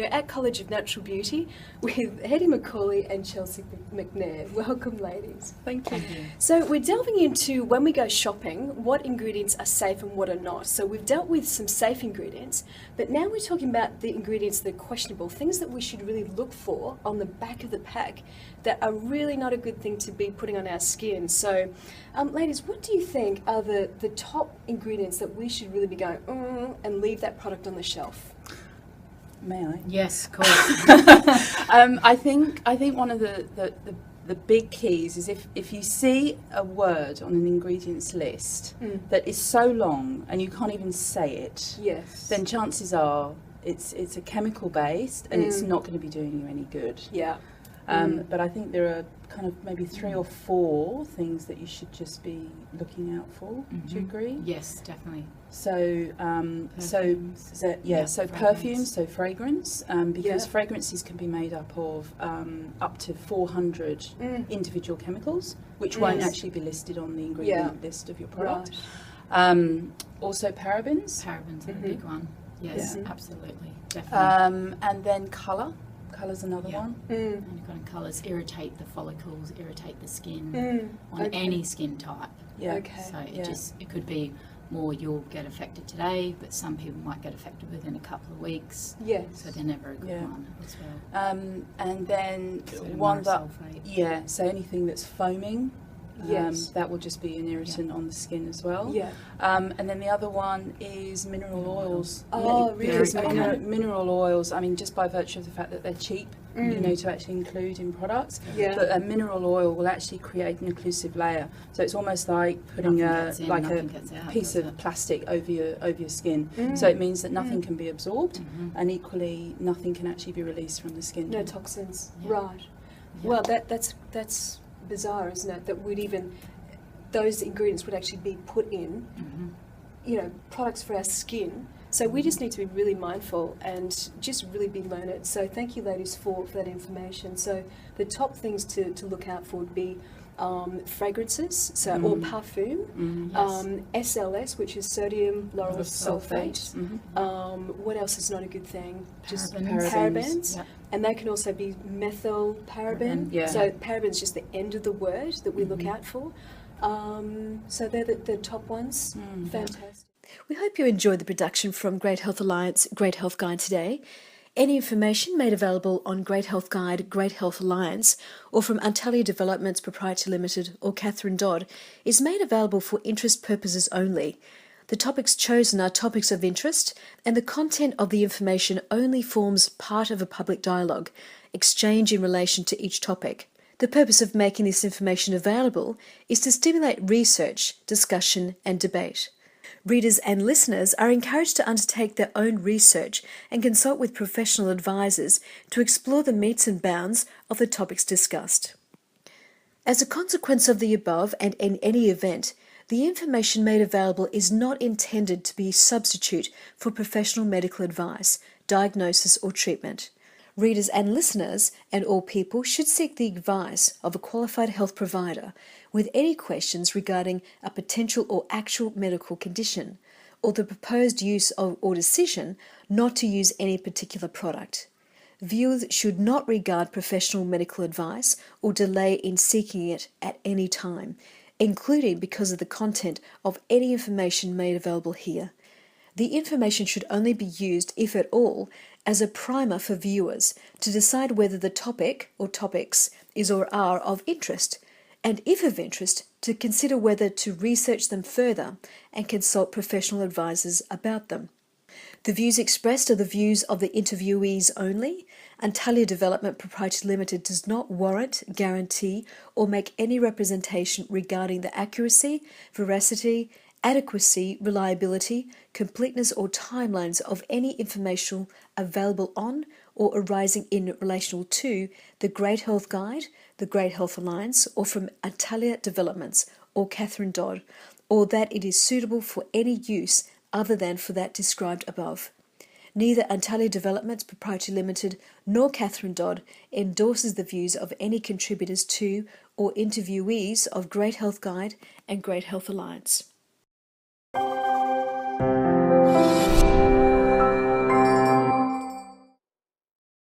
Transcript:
here at College of Natural Beauty with Hetty McCauley and Chelsea McNair. Welcome, ladies. Thank you. So we're delving into, when we go shopping, what ingredients are safe and what are not. So we've dealt with some safe ingredients, but now we're talking about the ingredients that are questionable, things that we should really look for on the back of the pack that are really not a good thing to be putting on our skin. So, ladies, what do you think are the top ingredients that we should really be going, and leave that product on the shelf? May I? Yes, of course. I think one of the big keys is if you see a word on an ingredients list that is so long and you can't even say it, Yes. then chances are it's a chemical based and it's not going to be doing you any good. Yeah. But I think there are kind of maybe 3 or 4 things that you should just be looking out for. Do you agree? Yes, definitely. So, perfumes, so fragrance, because fragrances can be made up of up to 400 individual chemicals, which won't actually be listed on the ingredient list of your product. Right. Also parabens. Parabens are a big one. Yes, absolutely, definitely. And then colour. Colour's another one. And you've got colours irritate the follicles, irritate the skin on any skin type. Yeah. Okay. So it could be more you'll get affected today, but some people might get affected within a couple of weeks. Yes. So they're never a good one as well. And then Sodium one that sulfate. so anything that's foaming. Yes. That will just be an irritant on the skin as well. Yeah. And then the other one is mineral oils. Oh, really? Because Okay. mineral oils, I mean, just by virtue of the fact that they're cheap, you know, to actually include in products. Yeah. But a mineral oil will actually create an occlusive layer. So it's almost like putting Nothing gets in, a nothing gets out, piece does of it? plastic over your skin. So it means that nothing can be absorbed, and equally nothing can actually be released from the skin. No toxins. Yeah. Right. Yeah. Well, that's bizarre, isn't it? That would even those ingredients would actually be put in, you know, products for our skin. So we just need to be really mindful and just really be learned. So thank you, ladies, for that information. So the top things to look out for would be fragrances, so or parfum, SLS, which is sodium lauryl sulfate. What else is not a good thing? Just parabens. Yep. And they can also be methyl paraben. Yeah. So paraben is just the end of the word that we look out for. So they're the top ones. Fantastic. We hope you enjoyed the production from Great Health Alliance, Great Health Guide today. Any information made available on Great Health Guide, Great Health Alliance, or from Untalia Developments Proprietary Limited or Catherine Dodd is made available for interest purposes only. The topics chosen are topics of interest, and the content of the information only forms part of a public dialogue, exchange in relation to each topic. The purpose of making this information available is to stimulate research, discussion, and debate. Readers and listeners are encouraged to undertake their own research and consult with professional advisors to explore the metes and bounds of the topics discussed. As a consequence of the above and in any event, the information made available is not intended to be a substitute for professional medical advice, diagnosis or treatment. Readers and listeners and all people should seek the advice of a qualified health provider with any questions regarding a potential or actual medical condition or the proposed use of or decision not to use any particular product. Viewers should not regard professional medical advice or delay in seeking it at any time, including because of the content of any information made available here. The information should only be used, if at all, as a primer for viewers to decide whether the topic or topics is or are of interest, and if of interest, to consider whether to research them further and consult professional advisors about them. The views expressed are the views of the interviewees only. Untalia Development Proprietary Limited does not warrant, guarantee, or make any representation regarding the accuracy, veracity, adequacy, reliability, completeness or timelines of any information available on or arising in relation to the Great Health Guide, the Great Health Alliance, or from Untalia Developments or Catherine Dodd, or that it is suitable for any use other than for that described above. Neither Untalia Developments Proprietary Limited nor Catherine Dodd endorses the views of any contributors to or interviewees of Great Health Guide and Great Health Alliance.